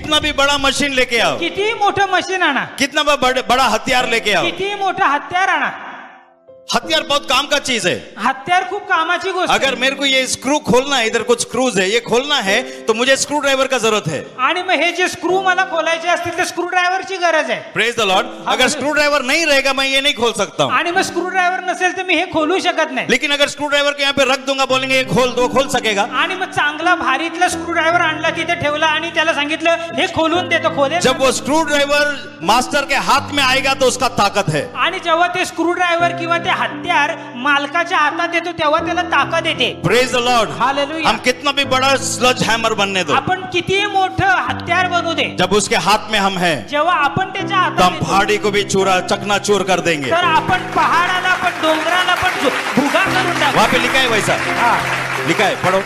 कितना भी बड़ा मशीन लेके आओ, किती मोठं मशीन आणा, कितना भी बड़ा हथियार लेके आओ, किती मोठं हत्यार आणा, हथियार बहुत काम का चीज है। हत्यार खूप कामाची गोष्ट अगर आहे. मेरे को ये स्क्रू खोलना है, इधर कुछ स्क्रूज है, ये खोलना है तो मुझे स्क्रू ड्राइवर का जरूरत है। आणि मग हे जे स्क्रू मला खोलायचे असतील तर स्क्रू ड्रायव्हरची गरज आहे. Praise the Lord. अगर स्क्रू ड्राइवर नहीं रहेगा मैं ये नहीं खोल सकता हूँ। आणि मग स्क्रू ड्रायव्हर नसेल तर मी हे खोलू शकत नाही. लेकिन अगर स्क्रू ड्राइवर को यहाँ पे रख दूंगा, बोलेंगे ये खोल दो, खोल सकेगा। आणि मग चांगला भारीतला स्क्रू ड्रायव्हर आणला तिथे ठेवला आणि त्याला सांगितलं हे खोलून देतो, खोले. जब वो स्क्रू ड्राइवर मास्टर के हाथ में आएगा तो उसका ताकत है। आणि जेव्हा ते स्क्रू ड्रायव्हर किंवा ते हत्यार मालकाच्या हातात येतो तेव्हा त्याला ताकद येते. Praise the Lord. हालेलुया. हम कितना भी बड़ा स्लज हैमर बनने दो, आपण किती मोठं हत्यार बनवू दे, जब उसके हाथ में हम हैं जेव्हा आपण त्याच्या तो हातात हम येतो, पहाड़ी को भी चकनाचूर कर देंगे। तर आपण पहाडाला पण डोंगराला पण भुगा करून टाकू. वहां पे लिखा है वैसा, हा. लिखा है, पढ़ो।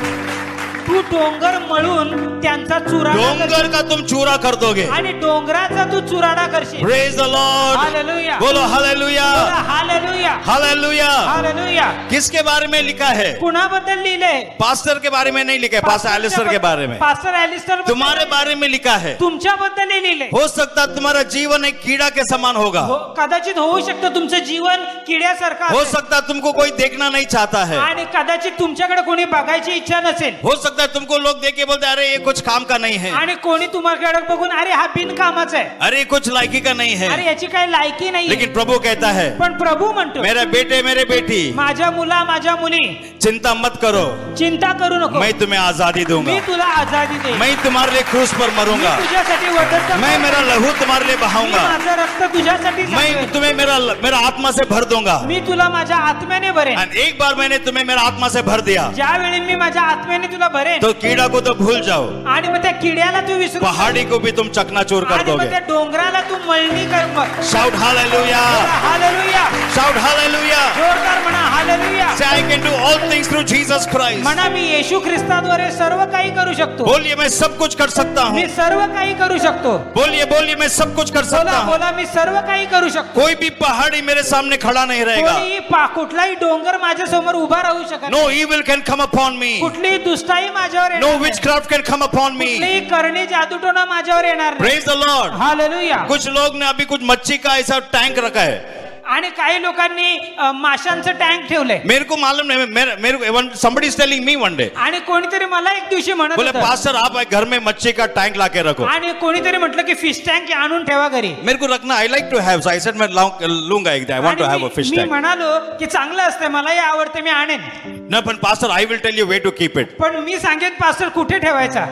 तू डोंगर मळून त्यांचा चुराडा डोंगर का तुम चूरा कर दोगे। आणि डोंगराचा तू चुराडा करशील. Praise the Lord. हालेलुया. बोलो हालेलुया, हालेलुया. हालेलुया। हालेलुया. किसके बारे में लिखा है? कुणाबद्दल लिहिलंय? पास्टर के बारे में नहीं लिखा है, पास्टर एलिस्टर के बारे में, पास्टर एलिस्टर तुम्हारे बारे में लिखा है। तुमच्याबद्दल लिहिलंय. हो सकता तुम्हारा जीवन एक कीड़ा के समान होगा, कदाचित होऊ शकतं तुमचं जीवन किड्यासारखं हो असेल. सकता तुमको कोई देखना नहीं चाहता है, आणि कदाचित तुमच्याकडे कोणी बघायची इच्छा नसेल. हो सकता है तुमको लोग देख के बोलते अरे ये कुछ काम का नहीं है, आणि कोणी तुम्हाकडे बघून अरे हा बिनकामाचा आहे, अरे कुछ लायकी का नहीं अरे है। याची काही लायकी नाही. लेकिन प्रभु कहता है, पण प्रभू म्हणतो मेरे बेटे मेरे बेटी, माझ्या मुला माझ्या मुली चिंता मत करो, चिंता करू नको, मैं तुम्हें आजादी दूंगा, मी तुला आजादी देईन. मैं तुम्हारे लिए क्रूस पर मी मरूंगा, तुझ्यासाठी वधस्त मैं होईन. मेरा लहू तुम्हारे लिए मी बहाऊंगा, माझं रक्त तुझ्यासाठी मैं सांगेन. तुम्हें मेरा आत्मा से भर दूंगा। मी तुला माझ्या आत्म्याने भरेन. और एक बार मैंने तुम्हें मेरा आत्मा से भर दिया ज्यावेळी मी माझ्या आत्म्याने तुला भरेन, तो कीड़ा को तो भूल जाओ, आणि मग त्या किड्याला तू विसरू, पहाड़ी को भी तुम चकनाचूर कर आणि मग दोगे। त्या डोंगराला तू मळणी कर. Shout hallelujah, hallelujah. Shout hallelujah. जोरदार म्हणा hallelujah. Say I can do all things through Jesus Christ। म्हणा मी येशू ख्रिस्ताद्वारे सर्व काही करू शकतो. बोलिए मैं सब कुछ कर सकता हूँ। मी सर्व काही करू शकतो. बोलिए बोलिए मैं सब कुछ कर सकता बोला हूँ। बोला मी सर्व काही करू शकतो. कोई भी पहाड़ी मेरे सामने खड़ा नहीं रहेगा। कोणी कुठलाही डोंगर माझ्या समोर उभा राहू शकत No नाही. evil can come upon me. कुठलीही दुष्टाई माझ्यावर No येणार नाही. witchcraft can come upon me. कुठलीही करणी जादूटोणा माझ्यावर येणार नाही. Praise the Lord। हालेलुया. कुछ लोग ने अभी कुछ मच्छी का ऐसा टैंक रखा है। आणि काही लोकांनी माशांचं टँक ठेवलंय. मेरे को मालूम नहीं, मेरे को somebody is telling me one day, आणि कोणीतरी मला एक दिवशी म्हणत बोले होतं, पास्टर आप घर में मच्छी का टैंक लाके रखो। आणि कोणीतरी म्हटलं की फिश टँक आणून ठेवा घरी. मेरे को रखना, I like to have, so I said मैं लूंगा एक दिन, I want to have a fish मी टैंक। म्हणालो की चांगलं असतंय, मलाही आवडते, मी आणेन. ना पण pastor I will tell you way to keep it. पण मी सांगेन पास्टर कुठे ठेवायचा,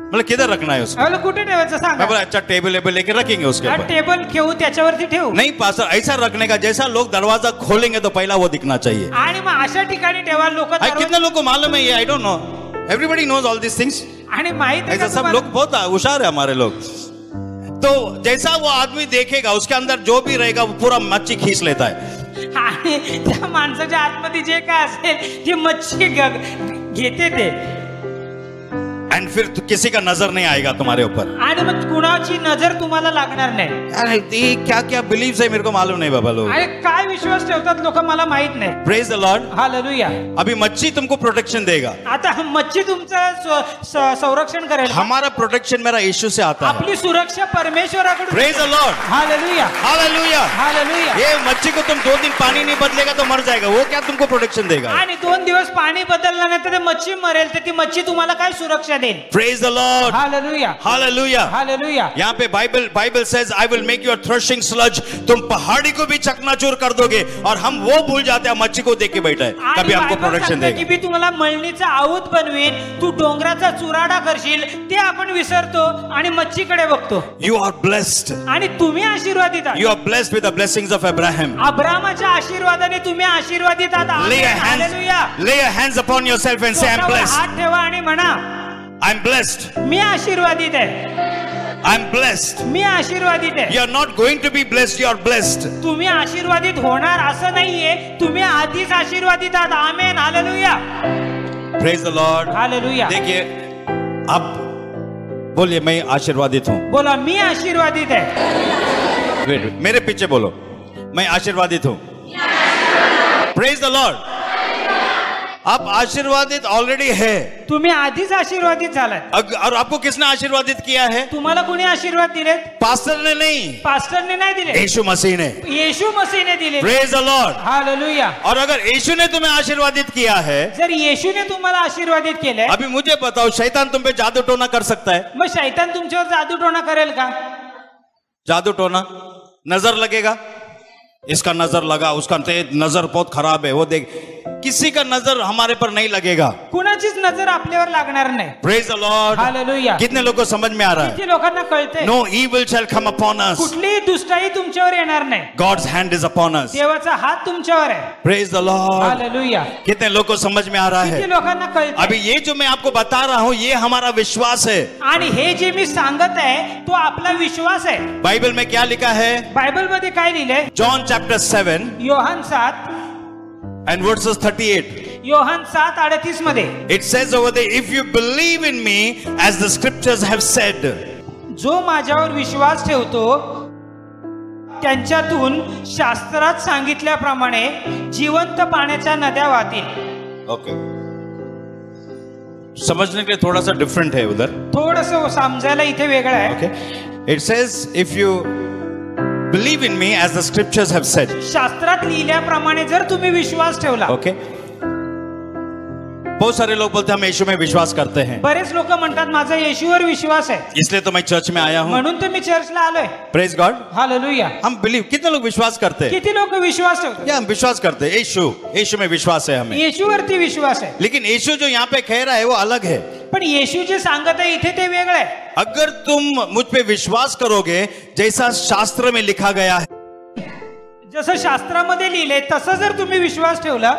मतलब किधर रखना है उसको? अरे कुठे ठेवायचं मैं सांगा. बोला अच्छा टेबल लेके रखेंगे उसके हा ऊपर। टेबल ठेवू त्याच्यावरती ठेवू. नहीं पास्टर ऐसा रखने का जैसा लोग दरवाजा खोलेंगे तो पहला वो दिखना चाहिए। आणि मग अशा ठिकाणी ठेवा लोक. कितने लोग को मालूम है ये? I don't know, everybody knows all this things. आणि माहित आहे ऐसा का सब तुम्हाला? लोग बहुत होशियार है हमारे लोग। तो जैसा वो आदमी देखेगा उसके अंदर जो भी रहेगा वो पूरा मच्छी खींच लेता है। आणि त्या माणसाच्या आतमध्ये जे काय असेल ती मच्छी घेते ते, एंड फिर किसी का नजर नहीं आएगा तुम्हारे ऊपर। आणि मग कुणाची नजर तुम्हाला लागणार नाही. अरे ये क्या क्या बिलीव्स है मेरे को मालूम नहीं बाबा लोग। अरे काय विश्वास ठेवतात लोक मला माहित नाही. Praise the Lord. हालेलुया. अभी मच्छी तुमको प्रोटेक्शन देगा, आता मच्छी तुमचं संरक्षण करेल. हमारा प्रोटेक्शन मेरा यीशु से आता है। आपली सुरक्षा परमेश्वराकडून. Praise the Lord. Hallelujah. Hallelujah. Hallelujah. ये मच्छी को तुम 2 दिन पानी नहीं बदलेगा तो मर जाएगा, वो क्या तुमको प्रोटेक्शन देगा? आणि 2 दिवस पाणी बदललं नाही तर ते मच्छी मरेल, तर ती मच्छी तुम्हाला काय सुरक्षा देईल? Praise the Lord। Hallelujah. Hallelujah. Hallelujah. यहाँ पे Bible says I will make you a threshing sludge। तुम पहाड़ी को भी चकनाचूर कर दोगे, और हम वो भूल जाते हैं मच्छी को देख के बैठा है, कभी हमको प्रोटेक्शन देगा। की मी तुम्हाला मळणीचा आऊत बनवेन, तू डोंगराचा चुराडा करशील, ते आपण विसरतो आणि मच्छीकडे बघतो. You are blessed। आणि तुम्ही आशीर्वादित आहात. You are blessed with the blessings of Abraham। अब्रामाच्या आशीर्वादाने तुम्ही आशीर्वादित आहात. Lay your hallelujah. hands upon yourself and say I'm स्वतःवर blessed। हात ठेवा आणि म्हणा I'm blessed। मी आशीर्वादित आहे. I'm blessed। मी आशीर्वादित आहे. You are not going to be blessed, you are blessed। तुम्ही आशीर्वादित होणार असं नाहीये, तुम्ही आधीच आशीर्वादित आहात. Amen. Hallelujah. Praise the Lord। Hallelujah. देखिए अब बोलिए मैं आशीर्वादित हूँ। बोला मी आशीर्वादित आहे. मेरे पीछे बोलो, मैं आशीर्वादित हूँ। Praise the Lord। आप आशीर्वादित ऑलरेडी है। तुम्ही आधीच आशीर्वादित झालात। और आपको किसने आशीर्वादित किया है? तुम्हाला कोणी आशीर्वाद दिलेत? पास्टर ने नहीं, पास्टरने नाही दिले, यीशु मसीह ने। येशू मसीहने दिले। Praise the Lord, hallelujah. और अगर यीशु ने तुम्हें आशीर्वादित किया है, जर येशूने तुम्हाला आशीर्वादित केले, अभी मुझे बताओ, शैतान तुम पे जादू टोना कर सकता है? मग शैतान तुमच्यावर जादू टोना करेल का? जादू टोना, नजर लगेगा, इसका नजर लगा, उसका नजर बहुत खराब है, वो देख, किसी का नजर हमारे पर नहीं लगेगा। कुणाचीच नजर आपल्यावर लागणार नाही। Praise the Lord, hallelujah. कितने लोगों को समझ में आ रहा है? किती लोकांना कळते? No evil shall come upon us. कुठलीही दुष्टाई तुमच्यावर येणार नाही। God's hand is upon us. देवाचा हात तुमच्यावर आहे। Praise the Lord, hallelujah. कितने लोगों को समझ में आ रहा है? किती लोकांना कळते? अभी ये जो मैं आपको बता रहा हूं, ये हमारा विश्वास है। आणि हे जे मी सांगत आहे तो आपला विश्वास आहे। बाइबल में क्या लिखा है? बायबल मध्ये काय लिहिलंय? John chapter 7 Yohan 7 and verses 38. Yohan 7:38 मध्ये It says over there, if you believe in me, as the scriptures have said. जो माझ्यावर विश्वास ठेवतो त्यांच्यातून शास्त्रात सांगितल्याप्रमाणे जिवंत पाण्याच्या नद्या वाहतील। ओके, समझने के लिए थोड़ा सा डिफरेंट है उधर। थोडंसं समजायला इथे वेगळं आहे। Okay, it says if you believe in me as the scriptures have said. शास्त्रात लिहिल्याप्रमाणे जर तुम्ही विश्वास ठेवला। ओके, बहुत सारे लोग बोलते हैं हम यीशु में विश्वास करते हैं। बरेच लोक म्हणतात माझा येशूवर विश्वास आहे, इसलिए तो मैं चर्च में आया हूं, म्हणून तर मी चर्चला आलोय। Praise God, hallelujah. हम बिलीव, कितने लोग विश्वास करते हैं? किती लोक विश्वास ठेवतात? या हम विश्वास करते हैं यीशु में विश्वास है हमें। येशूवरती विश्वास आहे, लेकिन यीशु जो यहाँ पे कह रहा है वो अलग है। पण येशू जे सांगत आहे इथे ते वेगळं आहे। अगर तुम मुझ पे विश्वास करोगे जैसा शास्त्र में लिखा गया है, जसं शास्त्रामध्ये लिहिलंय तसं जर तुम्ही विश्वास ठेवला,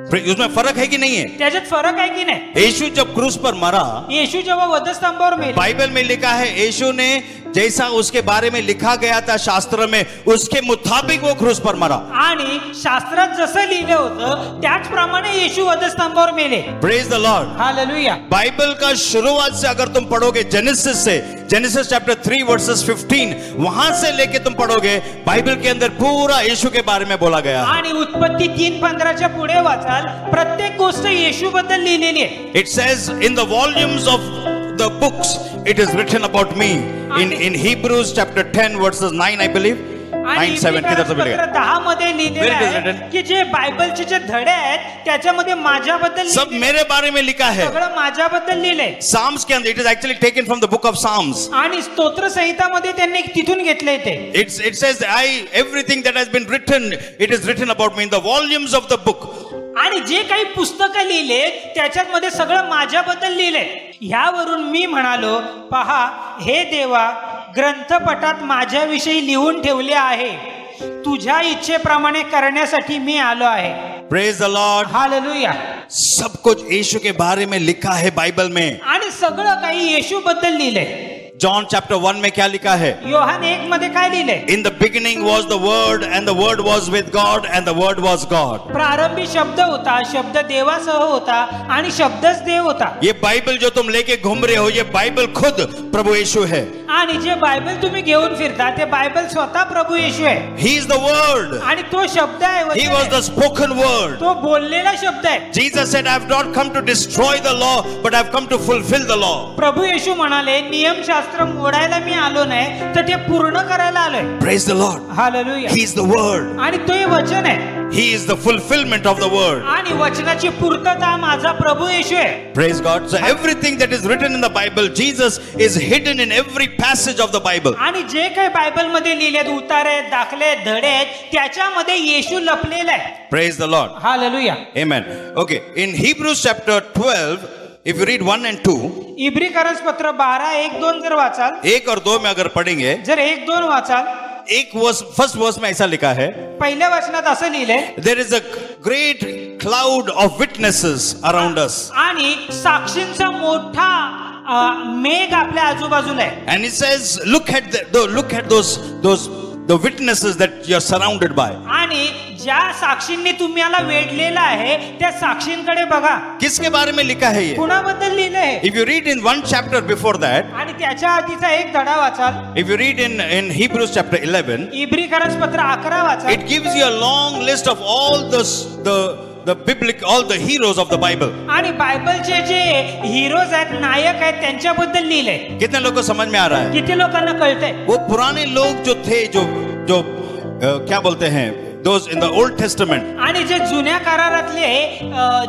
उसमें फर्क है कि नहीं है? त्याच्यात फरक आहे की नाही? यीशु जब क्रूस पर मरा, येशू जेव्हा वधस्तंभावर मेले, बाइबल में लिखा है यीशु ने जैसा उसके बारे में लिखा गया था शास्त्र में, उसके मुताबिक वो क्रूस पर मरा। आणि शास्त्रात जसं लिहिलं होतं त्याचप्रमाणे येशू वधस्तंभावर मेले। Praise the Lord, hallelujah. Bible का शुरुआत से अगर तुम पढ़ोगे जेनेसिस से, जेनेसिस चैप्टर 3 वर्सेस 15, वहां से लेके तुम पढ़ोगे, बाइबल के अंदर पूरा यीशु के बारे में बोला गया है। आणि उत्पत्ती 3:15च्या पुढे वाचाल, प्रत्येक गोष्ट येशू बद्दल लिहिलेली आहे। It says in the volumes of the books it is written about me. In Hebrews chapter 10 verses 9 I believe, 9-7 किधर से मिलेगा? 10 मध्ये लिहिलेलं आहे की जे बायबलचे जे धडे आहेत त्याच्यामध्ये माझ्याबद्दल सब मेरे बारे में लिखा है। सगळं माझ्याबद्दल लिहिलंय। Psalms के अंदर, it is actually taken from the book of Psalms. आणि स्तोत्र संहितामध्ये त्यांनी तिथून घेतलंय ते। It says everything that has been written, it is written about me in the volumes of the book. आणि जे काही पुस्तकं लिहिले त्याच्यामध्ये सगळं माझ्याबद्दल लिहिलंय। ह्यावरून मी म्हणालो, पहा हे देवा, ग्रंथपटात माझ्याविषयी लिहून ठेवले आहे, तुझ्या इच्छेप्रमाणे करण्यासाठी मी आलो आहे। Praise the Lord, hallelujah. सब कुछ यीशु के बारे में लिखा है बाइबल में, आणि सगळं काही येशू बद्दल लिहिलंय। जॉन चैप्टर 1 में क्या लिखा है? योहान 1 मध्ये काय लिहिलंय? In the beginning was the word and the word was with God and the word was God. प्रारंभी शब्द होता, शब्द देवासह होता आणि शब्दच देव होता। ये बाइबल जो तुम लेके घूम रहे हो, ये बाइबल खुद प्रभु यीशु है। आणि जे बायबल तुम्ही घेऊन फिरता ते बायबल स्वतः प्रभू येशू आहे। He is the word. आणि तो शब्द आहे, He was the spoken word. तो बोललेला शब्द आहे। Jesus said, I have not come to destroy the law, but I have come to fulfill the law. प्रभू येशू म्हणाले, नियमशास्त्र मोडायला मी आलो नाही, तर ते पूर्ण करायला आलोय। Praise the Lord. Hallelujah. He is the word. आणि तो हे वचन आहे। He is the fulfillment of the word. आणि वचनाची पूर्तता माझा प्रभू येशू आहे। Praise God. So everything that is written in the Bible, Jesus is hidden in every passage of the Bible. आणि जे काही बायबल मध्ये लिहिलेत, उतारे, दाखले, धडे आहेत, त्याच्यामध्ये येशू लपलेला आहे। Praise the Lord. Hallelujah. Amen. Okay, in Hebrews chapter 12, if you read 1 and 2, इब्री करसपत्र 12:1-2 जर वाचाल, 1 और 2 में अगर पढ़ेंगे, जर 1-2 वाचाल, एक वर्स, फर्स्ट वर्स में ऐसा लिखा है, पहिल्या वचनात असं लिहिलंय, there is a great cloud of witnesses around us. आणि साक्षींचा मोठा मेघ आपल्या आजूबाजूला आहे। And it says, look at the witnesses that you are surrounded by. आणि ज्या साक्षींनी तुम्हाला वेढलेला आहे त्या साक्षींकडे बघा। किसके बारे में लिखा है ये? कुणाबद्दल लिहिलंय? If you read in one chapter before that, आणि त्याच्या आधीचा एक धडा वाचाल, if you read in Hebrews chapter 11, इब्री करसपत्र 11 वाचाल, it gives you a long list of all the all the heroes of the Bible. आणि बायबलचे जे हिरोज आहेत, नायक आहेत, त्यांच्याबद्दल लिहिलंय. कितने लोगों को समझ में आ रहा है? किती लोकांना कळतंय? वो पुराने लोग जो थे, जो क्या बोलते हैं, those in the Old Testament, आणि जे जुन्या करारातले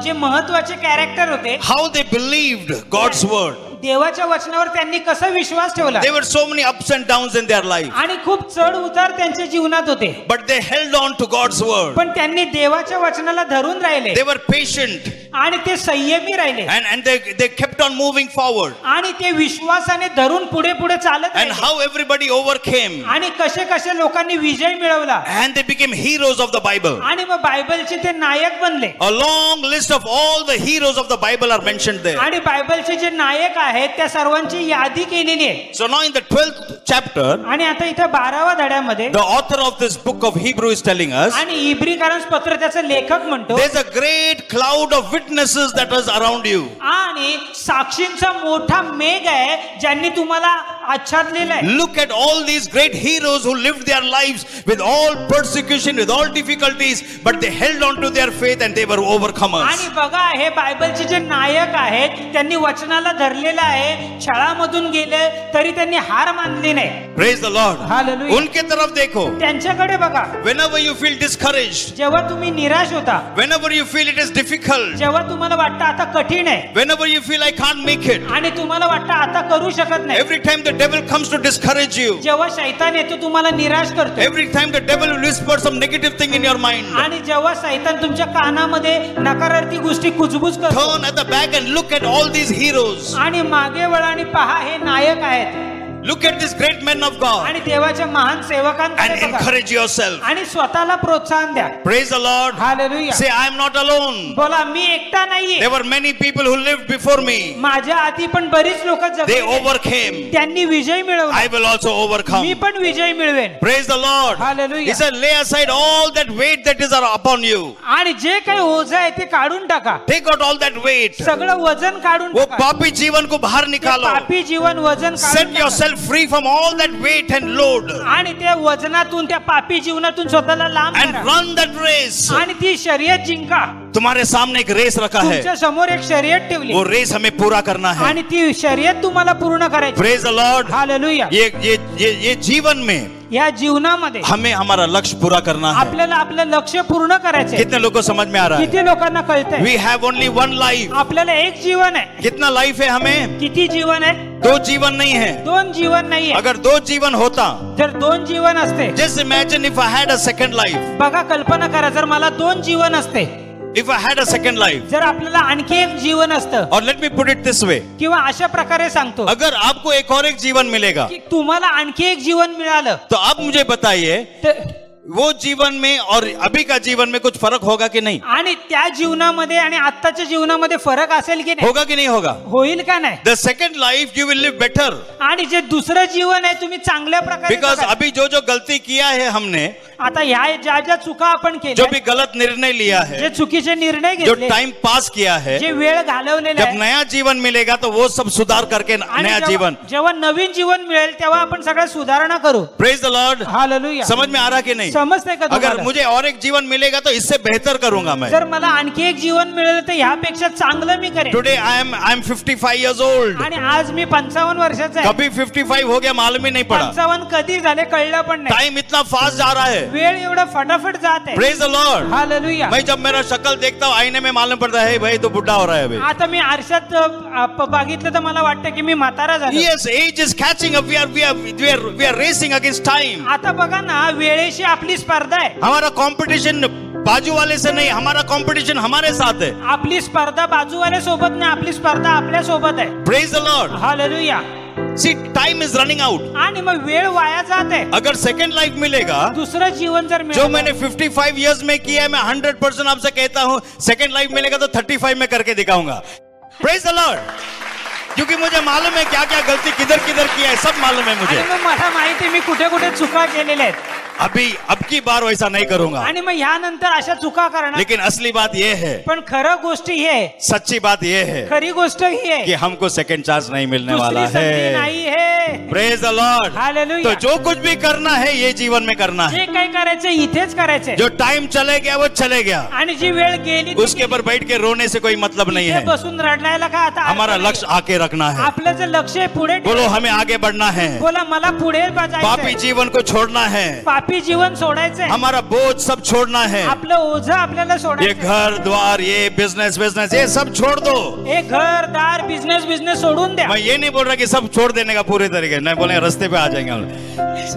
जे महत्वाचे कॅरेक्टर होते, how they believed God's word. देवाच्या वचनावर त्यांनी कसा विश्वास ठेवला. There were so many ups and downs in their life, आणि खूप चढ उतार त्यांच्या जीवनात होते. but they held on to God's word. पण त्यांनी देवाच्या वचनाला धरून राहिले. They were patient, आणि ते संयमी राहिले. and they kept on moving forward. आणि ते विश्वासाने धरून पुढे पुढे चालत And राहिले. how everybody overcame, आणि कसे कसे लोकांनी विजय मिळवला. and they became heroes of the Bible. आणि मग बायबलचे ते नायक बनले. A long list of all the heroes of the Bible are mentioned there. आणि बायबलचे जे नायक आहेत त्या सर्वांची यादी केलेली आहे. So now in the 12th chapter, आणि आता इथे 12व्या धड्यामध्ये the author of this book of Hebrew is telling us, आणि इब्रीकरण पत्र त्याचा लेखक म्हणतो, there's a great cloud of witnesses that is around you. आणि साक्षींचा मोठा मेघ आहे ज्यांनी तुम्हाला आच्छादलेला आहे. Look at all these great heroes who lived their lives with all persecution, with all difficulties, but they held on to their faith and they were overcomers. आणि बघा, हे बायबलचे जे नायक आहेत त्यांनी वचनाला धरलेलं आहे. छळामधून गेले तरी त्यांनी हार मानली नाही. Praise the Lord. Hallelujah. उनके तरफ देखो. त्यांच्याकडे बघा. Whenever you feel discouraged, जेव्हा तुम्ही निराश होता, whenever you feel it is difficult, जेव्हा तुम्हाला वाटतं आता कठीण आहे, whenever you feel I can't make it, आणि तुम्हाला वाटतं आता करू शकत नाही, every time the devil comes to discourage you, जेव्हा शैतान येतो तुम्हाला निराश करतो, every time the devil will whisper some negative thing in your mind, आणि जेव्हा शैतान तुमच्या कानामध्ये नकारार्थी गोष्टी कुजबुज करतो, turn at the back and look at all these heroes. आणि मागे वळा आणि पहा, हे नायक आहेत. Look at these great men of God आणि देवाच्या महान सेवकांकडे and बघा. encourage yourself. आणि स्वतःला प्रोत्साहन द्या. Praise the Lord. Hallelujah. Say, I am not alone. बोला, मी एकटा नाहीये. There were many people who lived before me. माझ्या आधी पण बरीच लोक They जगले, overcame. त्यांनी विजय मिळवला. I will also overcome. मी पण विजय मिळवेन. Praise the Lord. Hallelujah. He said, lay aside all that weight that is upon you. आणि जे काही ओझ आहे ते काढून टाका. Take out all that weight. सगळं वजन काढून वो टाका. पापी जीवन को बाहर ते निकालो. पापी जीवन वजन Set काढून टाका. yourself free from all that weight and load आणि त्या वजनातून, त्या पापी जीवनातून स्वतःला लांब and करा. run that race. आणि ती शर्यत जिंका. तुम्हारे सामने एक रेस रखा है. तुमच्या समोर एक शर्यत ठेवली वो रेस हमें पूरा करना है. आणि ती शर्यत तुम्हाला पूर्ण करायची. Praise the Lord. हालेलुया. ये जीवन में या जीवनामध्ये हमें हमारा लक्ष्य पूरा करना है. आपल्याला आपलं लक्ष्य पूर्ण करायचं. कितने लोगों को समझ में आ रहा है? किती लोकांना कळतंय? We have only one life. आपल्याला एक जीवन आहे. कितना लाइफ है हमें? किती जीवन आहे? 2 जीवन नहीं है. 2 जीवन नाहीये. अगर 2 जीवन होता, जर 2 जीवन असते, just imagine if I had a second life. बघा, कल्पना करा, जर मला 2 जीवन असते, If I had a second life. जर आपल्याला आणखी एक जीवन असतं, और let me put it this way. किंवा अशा प्रकारे सांगतो, अगर आपको एक और एक जीवन मिलेगा, की तुम्हाला आणखी एक जीवन मिळालं, तो आप मुझे बताइए, तर वो जीवन में और अभी का जीवन में कुछ फर्क होगा कि नहीं? आणि त्या जीवनामध्ये आणि आत्ताच्या जीवनामध्ये फरक असेल की नाही? होगा कि नहीं होगा? होईल का नाही? The second life you will live better. आणि जे दुसरं जीवन आहे तुम्ही चांगल्या प्रकारे Because जगा. अभी जो गलती किया है हमने, आता ह्या ज्या चुका आपण जो केल्या, भी गलत निर्णय लिया है, जे चुकीचे निर्णय जो घेतले, टाइम पास किया है, जे वेळ घालवलेला जब आहे, नया जीवन मिलेगा तो वो सब सुधार करके आणि नया जीवन. जेव्हा नवीन जीवन मिळेल तेव्हा आपण सगळ्या सुधारणा करू. Praise the Lord. हालेलुया. समझ में आ रहा कि नहीं? समजते का अगर तुम्हाला? मुझे और एक जीवन मिलेगा तो इससे बेहतर करूंगा मैं. जर मला आणखी एक जीवन मिळेल तर ह्यापेक्षा चांगलं मी करेन. Today I am 55 years old. आणि आज मी 55 वर्षाचा आहे. कभी 55 हो गया मालूम ही नहीं पड़ा. 55 कधी झाले कळलं पण नाही. टाइम इतना फास्ट जा रहा है. वेळ एवढा फटाफट जात आहे. Praise the Lord. हालेलुया. मैं जब मेरा शक्ल देखता हूँ आईने में मालूम पड़ता है भाई तो बुढ़ा हो रहा है अभी. आता मी आरशात बघितलं तर मला वाटतं की मी म्हातारा झालो. Yes, age is catching up. We are racing against time. आता बघा ना, वेळेशी आपली स्पर्धा आहे. हमारा कंपटीशन बाजू वाले से नहीं, हमारा कंपटीशन हमारे साथ है. आपली स्पर्धा बाजूवाल्या सोबत नाही, आपली स्पर्धा आपल्या सोबत आहे. Praise the Lord. Hallelujah. See, time is running out. आणि मग वेळ वाया जात आहे. अगर सेकंड लाइफ मिलेगा, दुसरं जीवन जर जो मिळालं, मैंने 55 इयर्स में किया है, मैं 100% आपसे कहता हूं, सेकंड लाइफ मिलेगा तो 35 में करके दिखाऊंगा. Praise the Lord. क्योंकि मुझे मालूम है क्या क्या गलती किधर किधर किया है, सब मालूम है मुझे. आणि मग मला माहिती आहे मी कुठे कुठे चुका केलेल्या आहेत. अब की बार वैसा नहीं करूंगा. आणि मग ह्यानंतर अशा चुका करणार. लेकिन असली बात ये है, पण खरं गोष्ट ही आहे, सच्ची बात ये है खरी गोष्ट ही आहे कि हमको सेकंड चांस नहीं मिलने वाला दुसरी संधी है. नाही है. Praise the Lord. हालेलुया. तो जो कुछ भी करना है ये जीवन में करना है. जे काही करायचं इथेच करायचंय. जो टाइम चले गया वो चले गया. आणि जी वेळ गेली उसके ऊपर बैठ के रोने से कोई मतलब नहीं है. बसून रडलायला का आता हमारा लक्ष्य आके रखना है. आपलं जे लक्ष आहे पुढे बोलो हमें आगे बढ़ना है. बोला मला पुढे पापी जायचंय. जीवन को छोड़ना है. पापी जीवन सोडायचंय. हमारा बोझ सब छोड़ना है. आपलं ओझं आपल्याला ये सोडायचं. घर द्वार ये बिजनेस ये सब छोड़ दो. हे घर दार बिझनेस सोडून द्या. मैं ये नहीं बोल रहा कि सब छोड़ देने का पूरे तरीके नहीं बोले रास्ते पे आ जाएंगे हम.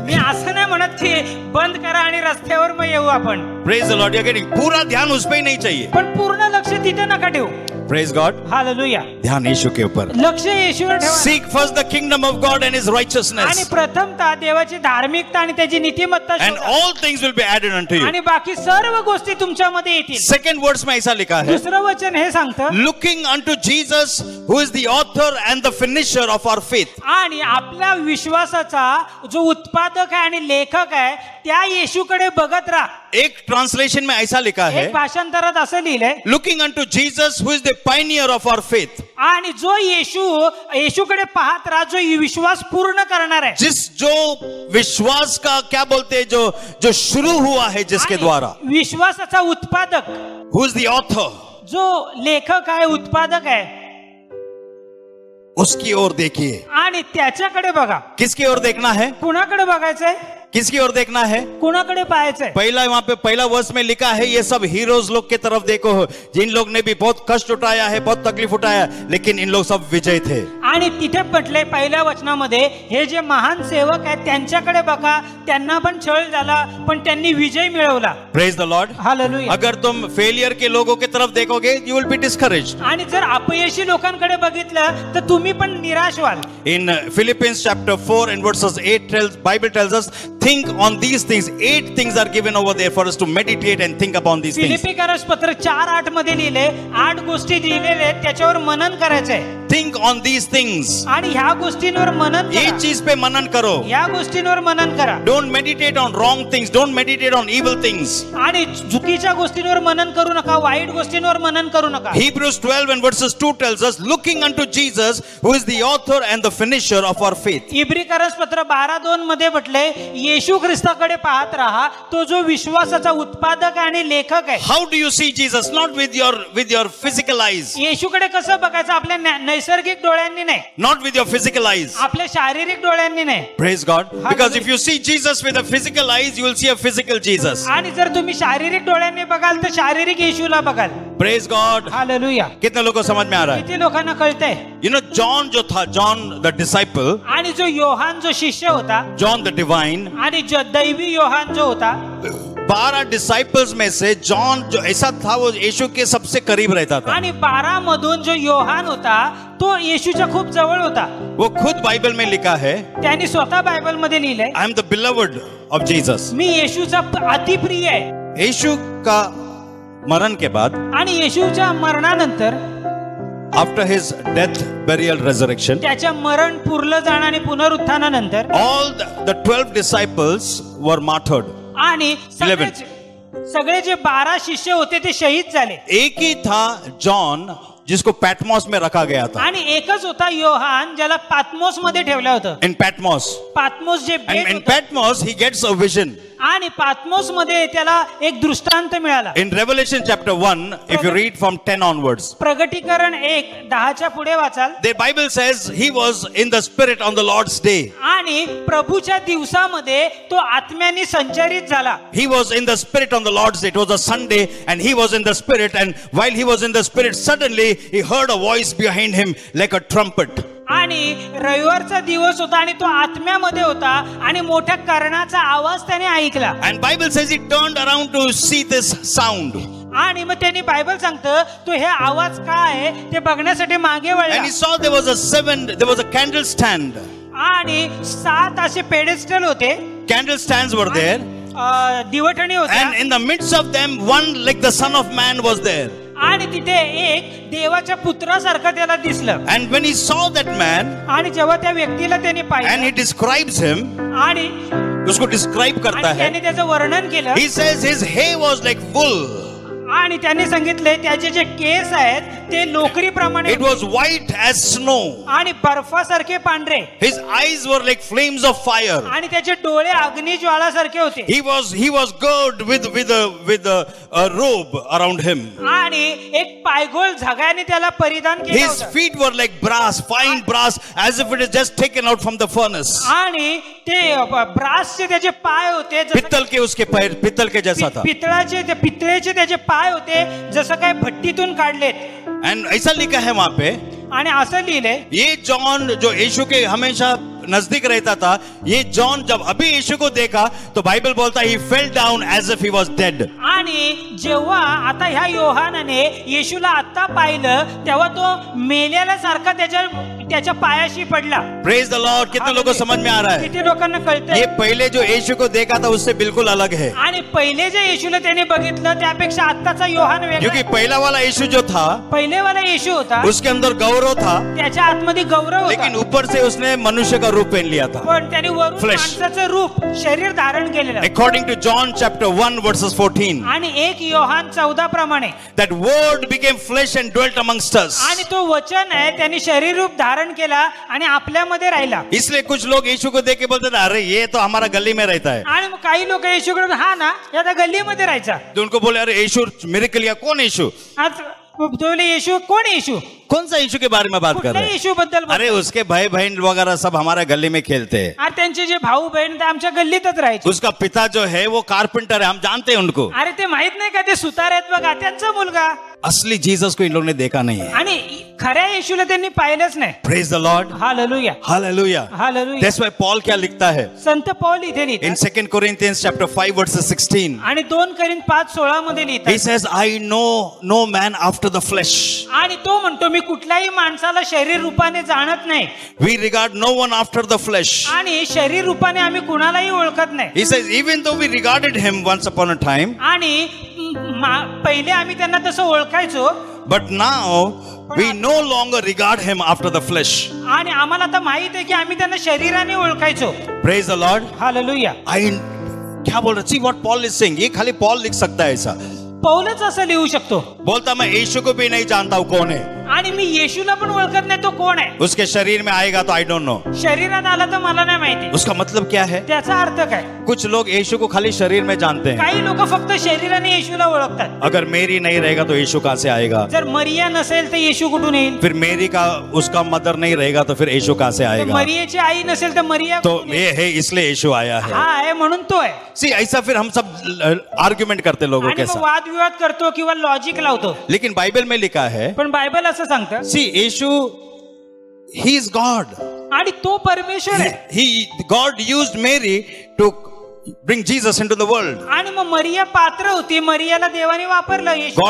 मी असं नाही म्हणत की बंद करा आणि रस्त्यावर मग येऊ आपण. Praise the Lord. You getting. पूरा ध्यान उस पे ही नहीं चाहिए. पण पूर्ण लक्ष तिथे नका ठेवू. Praise God. हालेलुया. ध्यान यीशु के ऊपर. लक्ष येशूवर ठेवा. Seek first the kingdom of God and his आणि righteousness, प्रथमतः देवाची धार्मिकता आणि त्याची नीतिमत्ता and शोधा. all things will be added unto you. आणि बाकी सर्व गोष्टी तुमच्यामध्ये येतील. Second words में ऐसा लिखा है, दुसरं वचन हे सांगतं, looking unto Jesus who is the author and the finisher of our faith. आणि आपल्या विश्वासाचा जो उत्पादक आहे आणि लेखक आहे त्या येशूकडे बघत राहा. एक ट्रांसलेशन में ऐसा लिखा है, एक भाषांतरात असं लिहिलंय, looking unto Jesus who is the pioneer of our faith. आणि जो येशूकडे पाहत राहा जो विश्वास पूर्ण करणार आहे. जो विश्वास का क्या बोलते हैं, जो शुरू हुआ है जिसके द्वारा, विश्वासाचा उत्पादक, who is the author, जो लेखक आहे उत्पादक आहे, उसकी ओर देखिए. आणि त्याच्याकडे बघा. किसकी ओर देखना है? कुणाकडे बघायचंय? किसकी ओर देखना है? कुणाकडे पाहायचंय? पहला वहां पे पहला वर्ष में लिखा है, ये सब हीरोज लोग की तरफ देखो, जिन लोग ने भी बहुत कष्ट उठाया है, बहुत तकलीफ उठाया, लेकिन इन लोग सब विजय थे. आणि तिथे म्हटले पहिल्या वचनामध्ये, हे जे महान सेवक आहेत त्यांच्याकडे बघा, त्यांना पण छळ झाला पण त्यांनी विजय मिळवला. Praise the Lord. हालेलुया. अगर तुम फेलियर के लोगों की तरफ देखोगे, यू विल बी डिस्करेज्ड. आणि जर अपयशी लोकांकडे बघितलं तर तुम्ही पण निराश व्हाल. In Philippians chapter 4 and verses 8 Bible tells us, think on these things. 8 things are given over there for us to meditate and think upon these things. फिलिप्पीकरास पत्र 4:8 मध्ये लिहिले, 8 गोष्टी दिलेल्या आहेत, त्याच्यावर मनन करायचंय. Think on these things. आणि ह्या गोष्टींवर मनन ये करा. चीज पे मनन करो. या गोष्टींवर मनन करा. Don't meditate on wrong things. Don't meditate on evil things. आणि चुकीच्या गोष्टींवर मनन करू नका, वाईट गोष्टींवर मनन करू नका. Hebrews 12 and verses 2 tells us, looking unto Jesus who is the author and the finisher of our faith. इब्रिकरस पत्र 12:2 मध्ये म्हटले, येशू ख्रिस्ताकडे पाहत राहा, तो जो विश्वासाचा उत्पादक आणि लेखक आहे. How do you see Jesus? Not with your physical eyes. येशूकडे कसं बघायचं? आपल्या नैसर्गिक डोळ्यांनी नाही, Not with your physical eyes. आपल्या शारीरिक डोळ्यांनी नाही. Praise God. Because if you see Jesus with the physical eyes, you will see a physical Jesus. आणि जर तुम्ही शारीरिक डोळ्यांनी बघाल तर शारीरिक येशूला बघाल. Praise God. हालेलुया. कितने लोगों को समझ में आ रहा है? किती लोकांना कळतंय? You know, John जो था, John the disciple, आणि जो योहान जो शिष्य होता, John the divine, आणि जो दैवी योहान जो होता, 12 डिसाइपल्स में से जॉन जो ऐसा था, वो यीशु के सबसे करीब रहता था. आणि 12 मधून जो योहान होता तो येशूच्या खूप जवळ होता. वो खुद बाइबल में लिखा है, त्यांनी स्वतः बायबल मध्ये लिहिलंय, I am the beloved of Jesus. मी येशूचा अतिप्रिय आहे. यीशु का मरण के बाद, आणि येशूच्या मरणानंतर, after his death, burial, resurrection, त्याच्या मरण पुरलं जाणं आणि पुनरुत्थानानंतर, all the 12 disciples were martyred. आणि सगळे जे 12 शिष्य होते ते शहीद झाले. एक ही था जॉन जिसको पैटमॉस में रखा गया था. आणि एकच होता योहान ज्याला पात्मोस मध्ये ठेवलं होतं. In Patmos. पात्मोस जे बेट In होतं, Patmos he gets a vision. आणि पात्मोस मध्ये त्याला एक दृष्टांत मिळाला. In Revelation chapter 1, if you read from 10 onwards, प्रगटीकरण 1:10च्या पुढे वाचाल, the Bible says he was in the spirit on the Lord's day. आणि प्रभूच्या दिवसामध्ये तो आत्म्याने संचरित झाला. He was in the spirit on the Lord's day. It was a Sunday and he was in the spirit, and while he was in the spirit, suddenly he heard a voice behind him like a trumpet. आणि रविवारचा दिवस होता आणि तो आत्म्यामध्ये होता आणि मोठ्या कर्णाचा आवाज त्याने ऐकला. And Bible says he turned around to see this sound. आणि मग त्यांनी बायबल सांगतं तो हे आवाज काय आहे ते बघण्यासाठी मागे वळला. And he saw there was a candle stand. आणि 7 असे पेडेस्टल होते. Candle stands were there. दिवटणी होत्या. And in the midst of them, one like the Son of Man was there. आणि तिथे एक देवाच्या पुत्रासारखं त्याला दिसलं. And when he saw that man, आणि जेव्हा त्या व्यक्तीला त्याने and पाहिलं he describes him, आणि उसको डिस्क्राइब करता आणि है. त्याने त्याचं वर्णन केलं He says his hair was like wool. आणि त्याने सांगितले त्याचे जे केस आहेत ते लोकरीप्रमाणे It was white as snow. आणि बर्फासारखे पांढरे His eyes were like flames of fire. आणि त्याचे डोळे अग्निज्वाळासारखे होते. He was girded with a robe around him. आणि एक पायगोळ झगाने त्याला परिधान केलं His होतं. feet were like brass, fine brass, as if it is just taken out from the furnace. आणि ते ब्रासचे त्याचे पाय होते जसं पित्तल के उसके पैर पित्तल के जैसा था. पितळेचे त्याचे पाय होते जसं काय भट्टीतून काढलेत. एंड ऐसा लिखा है वहां पे, आणि असं लिहिलंय ये जॉन जो यीशु के हमेशा नजदीक रहता था, ये जॉन जब अभी यीशु को देखा तो बाइबल बोलता है he fell down as if he was dead. आणि जेव्हा आता ह्या योहानाने येशूला आता पाहिलं तेव्हा तो मेलेल्या सारखा त्याच्या पायाशी पडला. Praise the Lord. कितने लोगों को समझ में आ रहा है? किती लोकांना कळतंय? ये पहले जो यीशु को देखा था उससे बिल्कुल अलग है. आणि पहिले जे येशूला त्याने बघितलं त्यापेक्षा आत्ताचा योहान वेगळा. क्योंकि पहला वाला यीशु जो था, पहिलेवाला येशू होता उसके अंदर गौरव था, त्याच्या आतमध्ये गौरव लेकिन होता ऊपर से उसने मनुष्य का रूप पहन लिया था. पण त्याने वरून Flesh. माणसाचं रूप शरीर धारण केलेलं. According to John chapter 1 verses 14, आणि 1 योहान 14 प्रमाणे that word became flesh and dwelt amongst us. आणि तो वचन आहे त्याने शरीर रूप धारण केला आणि आपल्यामध्ये राहिला. इसलिए कुछ लोग यीशु को देख के बोलते थे, अरे ये तो हमारा गली में रहता है. आणि मग काही लोक येशूकडे हा ना या गल्लीमध्ये राहायचा. तो उनको बोले, अरे यीशु मिरेकल या कौन यीशु? आज बोले येशू कोण येशू? कौन सा यीशु के बारे में बात कर कुठल्या रहे हैं? येशू बद्दल? अरे उसके भाई बहन वगैरह सब हमारे गली में खेलते हैं. अरे त्यांचे जे भाऊ बहीण ते आमच्या गल्लीतच राहायचे. उसका पिता जो है वो कारपेंटर है, हम जानते हैं उनको. अरे ते माहित नाही का ते सुतार आहेत बघा त्यांचा मुलगा. असली जीसस को इन लोगों ने देखा नहीं है. आणि खऱ्या येशूला त्यांनी पाहिलंच नाही. Praise the Lord. Hallelujah Hallelujah. Hallelujah. That's why Paul क्या लिखता है संत पौल इथे in लिहितात 2 Corinthians chapter 5 verses 16. आणि 2 कोरिंथ 5:16 मध्ये He लिहितात. says, I know no man after the flesh. आणि तो म्हणतो मी कुठल्याही माणसाला शरीर रूपाने जाणत नाही. We regard no one after the flesh. आणि शरीर रूपाने आम्ही कुणालाही ओळखत नाही. He says, even though we regarded him once upon a time, आणि पहिले आम्ही त्यांना तसं ओळखायचो, but now we no longer regard him after the flesh. आणि आम्हाला आता माहित आहे की आम्ही त्यांना शरीराने ओळखायचो. Praise the Lord. हालेलुया. क्या बोल रहे? See what Paul is saying. ये खाली Paul लिख सकता है ऐसा. पौलच असं लिहू शकतो. बोलता मैं यीशु को भी नहीं जानता हूँ कौन है. आणि मी येशूला पण ओळखत नाही तो कोण आहे. उसके शरीर में आएगा तो I don't know. शरीरात आला तर मला नाही माहिती. उसका मतलब क्या है? त्याचा अर्थ काय? कुछ लोग यीशु को खाली शरीर में जानते हैं. काही लोक फक्त शरीराने येशूला ओळखतात. अगर मेरी नहीं रहेगा तो यीशु कहाँ से आएगा? जर मरिया नसेल तर येशू कुठून येईल? फिर मेरी का उसका मदर नहीं रहेगा तो फिर यीशु कहाँ से आएगा? मरियाची आई नसेल तर मरिया तो ये है इसलिए यीशु आया है. हा आहे म्हणून तो आहे. सी ऐसा फिर हम सब आर्ग्यूमेंट करते लोगों आणि के मग साथ. वादविवाद करतो किंवा लॉजिक लावतो. लेकिन बाइबल में लिखा है, पण बायबल असं सांगतं सी यीशु ही इज गॉड. आणि तो परमेश्वर आहे. He God used Mary to bring Jesus into the world. आणि मग मरिया पात्र होती. मरियाला देवाने वापरलं. येशू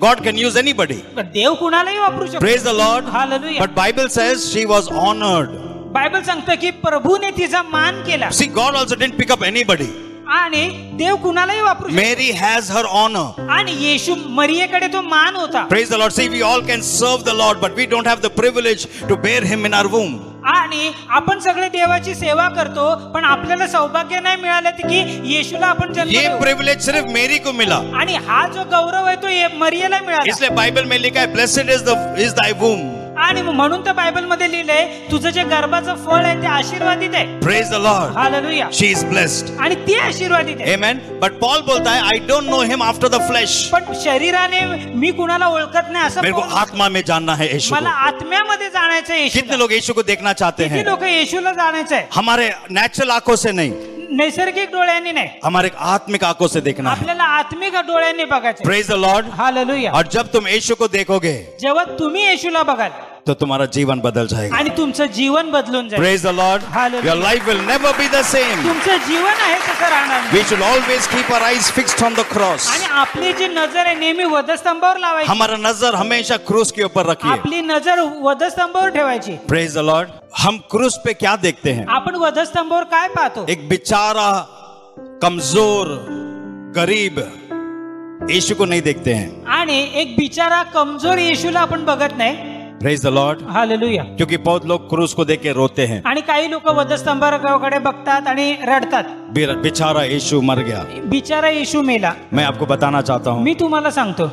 God can use anybody. देव कुणालाही वापरू शकतो. Praise the Lord. Hallelujah. But Bible says she was honored. Bible सांगतं की प्रभूने तिचा मान केला. See, God also didn't pick up anybody. आणि देव कुणालाही वापरू शकतो. Mary has her honor. आणि येशू मरियेकडे तो मान होता. Praise the Lord. See, we all can serve the Lord, but we don't have the privilege to bear him in our womb. आणि आपण सगळे देवाची सेवा करतो पण आपल्याला सौभाग्य नाही मिळालं की येशूला आपण जन्म ये देऊ. privilege सिर्फ मेरी को मिला. आणि हा जो गौरव आहे तो मरियेला मिळाला. इसलिए बाइबल में लिखा है, blessed is thy womb. आणि म्हणून तर बायबल मध्ये लिहिलंय तुझं जे गर्भाचं फळ आहे ते आशीर्वादित आहे. Praise the Lord. Hallelujah. She is blessed. आणि ती आशीर्वादित आहे. Amen. But Paul बोलता है, I don't know him after the flesh. पण शरीराने मी कुणाला ओळखत नाही असं मेरे को पौल- आत्मा में जानना है यीशु मला को. आत्म्यामध्ये जाण्याचं आहे. कितने लोग यीशु को देखना चाहते किती हैं? लोक येशूला जाण्याचं आहे. हमारे नेचुरल आंखों से नहीं, नैसर्गिक डोळ्यांनी नाही, हमारे आत्मिक आंखों से देखना है. आपल्याला आत्मिक डोळ्यांनी बघायचं. Praise the Lord. हालेलुया. और जब तुम यीशु को देखोगे जेव्हा तुम्ही येशूला बघाल तो तुम्हारा जीवन बदल जाएगा. आणि तुमचं जीवन बदलून जाईल. Praise the Lord. Hallelujah. Your life will never be the same. तुमचं जीवन आहे तसं राहणार नाही. We should always keep our eyes fixed on the cross. आणि आपली जी नजर आहे नेहमी वधस्तंभावर लावायची. हमारा नजर हमेशा क्रूस के ऊपर रखिए. आपली नजर वधस्तंभावर ठेवायची. Praise the Lord. हम क्रूस पे क्या देखते हैं? आपण वधस्तंभावर काय पाहतो? एक बेचारा कमजोर गरीब यीशु को नहीं देखते हैं. आणि एक बिचारा कमजोर येशूला आपण बघत नाही. Praise the Lord. हालेलुया। क्योंकि बहुत लोग क्रूस को देख के रोते हैं, आणि काही लोक वधस्तंभाकडे बघतात आणि रडतात, बेचारा यीशु मर गया। बिचारा येशू मेला। मैं आपको बताना चाहता हूँ, मी तुम्हाला सांगतो,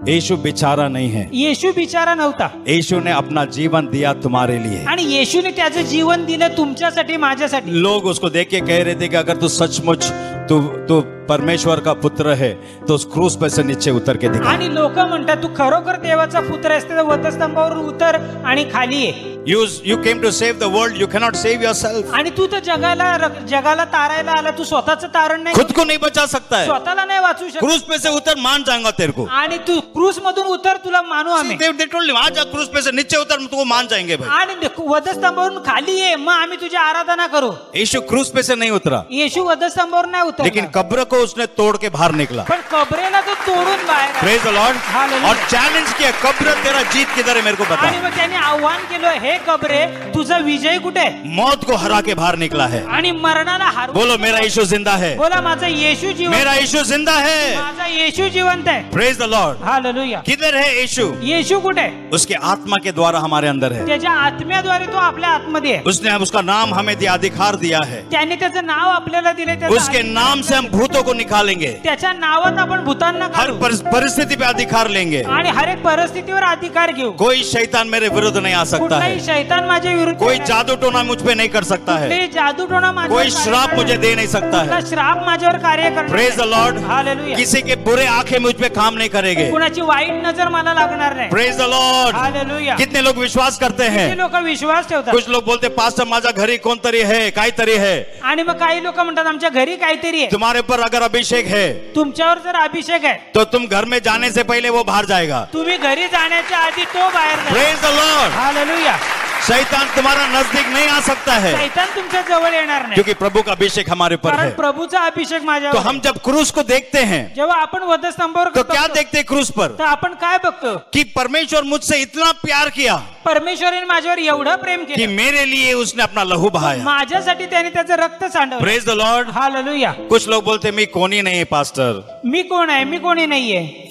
यीशु बेचारा नहीं है। येशू बिचारा नव्हता, यीशु ने अपना जीवन दिया तुम्हारे लिए। आणि येशूने त्याचं जीवन दिलं तुमच्यासाठी, माझ्यासाठी। लोग उसको देख के कह रहे थे कि अगर तू सचमुच तू परमेश्वर का पुत्र है तो उस क्रूस पे से नीचे उतर के दिखा। आणि लोक म्हणतात तू खरोखर देवाचा पुत्र आहेस तर वधस्तंभावरून उतर आणि खाली ये। You came to save the world, you cannot save yourself। आणि तू तर जगाला तारायला आला, तू स्वतःच तारण नाही, खुद को नहीं बचा सकता है। स्वतःला नाही वाचू शकत। क्रूस पे से उतर, मान जाऊंगा तेरे को। आणि तू क्रूस मधून उतर, तुला मानू आम्ही। They told him, आजा क्रूस पे से नीचे उतर, तुमको मान जाएंगे भाई। आणि वधस्तंभावरून खाली ये, मग आम्ही तुझी आराधना करू। यीशु क्रूस पे से नहीं उतरा, येशू वधस्तंभावरून नाही उतरला, लेकिन कब्र को उसने तोड़ के बाहर निकला। पण कबरेला तो तोडून बाहेर आला। Praise the Lord. Hallelujah. और चैलेंज किया, कब्र तेरा जीत किधर है मेरे को बता। आणि मग त्याने आव्हान केलं, हे कबरे तुझा विजय कुठे आहे? मौत को हरा के बाहर निकला है। आणि मरणाला हरवून, बोलो मेरा यीशु जिंदा है। बोला माझा येशू जिवंत, मेरा यीशु जिंदा है। माझा येशू जिवंत आहे। Praise the Lord. हालेलुया। किधर है यीशु? येशू कुठे आहे? उसके आत्मा के द्वारा हमारे अंदर है। त्याच्या आत्म्याद्वारे तो आपल्या आतमध्ये आहे। उसने उसका नाम हमें दिया, अधिकार दिया है। त्याने त्याचं नाव आपल्याला दिले, उसके नाम से हम भूतों को निकालेंगे, त्याच्या नावात आपण भूतांना हर काढू परिस्थिति पे अधिकार लेंगे। आणि हर एक परिस्थितीवर अधिकार घेऊ। कोई शैतान मेरे विरुद्ध नहीं आ सकता है, कुठलाही शैतान माझ्या विरुद्ध, कोई जादू टोना मुझ पे नहीं कर सकता है, कुठलाही जादू टोना माझ्यावर कोई कार्य श्राप करणार मुझे नाही। दे नहीं सकता कुठला है। श्राप माझ्यावर कार्य करणार प्रेज द लॉर्ड। हालेलुया। किसी के बुरे आंखें मुझ पे काम नहीं करेंगे। कुणाची वाईट नजर मला लागणार नाही। Praise the Lord. हालेलुया। कितने लोग विश्वास करते किती हैं? लोक विश्वास ठेवतात, कुछ लोग बोलते पास्टर माझा घरी कोणतरी है, काहीतरी है। आणि मग काही लोक म्हणतात आमच्या घरी काहीतरी आहे। तुम्हारे पर अगर अभिषेक है तुमच्यावर जर अभिषेक आहे, तो तुम घर में जाने से पहले वो बाहर जाएगा। तुम्ही घरी जाण्याच्या आधी तो बाहेर जाईल। Praise the Lord. हालेलुया। शैतान तुम्हारा नजदीक नहीं आ सकता है, शैतान तुमच्या जवळ येणार नाही, क्योंकि प्रभु का अभिषेक हमारे पर कारण है। प्रभूचा अभिषेक माझ्यावर तो आहे। हम जब क्रूस को देखते हैं जेव्हा आपण वधस्तंभावर तो क्या बघतो, देखते हैं क्रूस पर? तर आपण काय बघतो? कि परमेश्वर मुझसे इतना प्यार किया परमेश्वराने माझ्यावर एवढं प्रेम कि केलं, मेरे लिए उसने अपना लहू बहाया। माझ्यासाठी त्याने त्याचं रक्त सांडवलं। Praise the Lord. हालेलुया। कुछ लोग बोलते मी कोणी नाही पास्टर, मी कोण आहे? मी कोणी नाहीये,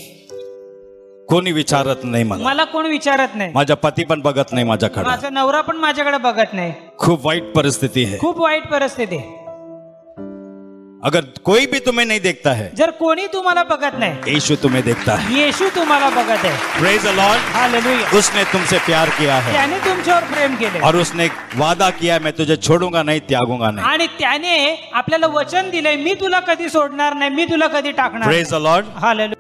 कोणी विचारत नाही मला, मला कोण विचारत नाही, माझा पती पण बघत नाही माझ्याकडे, माझा नवरा पण माझ्याकडे बघत नाही। खूप वाईट परिस्थिती है। खूप वाईट परिस्थिती आहे। अगर कोई भी तुम्हें नहीं देखता है, जर कोणी तुम्हाला बघत नाही, यीशु तुम्हें देखता है। येशू तुम्हाला बघत आहे। Praise the Lord. हालेलुया। उसने तुमसे प्यार किया है त्याने तुमच्यावर प्रेम केले और उसने एक वादा किया है, मैं तुझे छोड़ूंगा नहीं, त्यागूंगा नहीं। आणि त्याने आपल्याला वचन दिलंय, मी तुला कधी सोडणार नाही, मी तुला कधी टाकणार प्रेज द लॉर्ड। हालेलुया।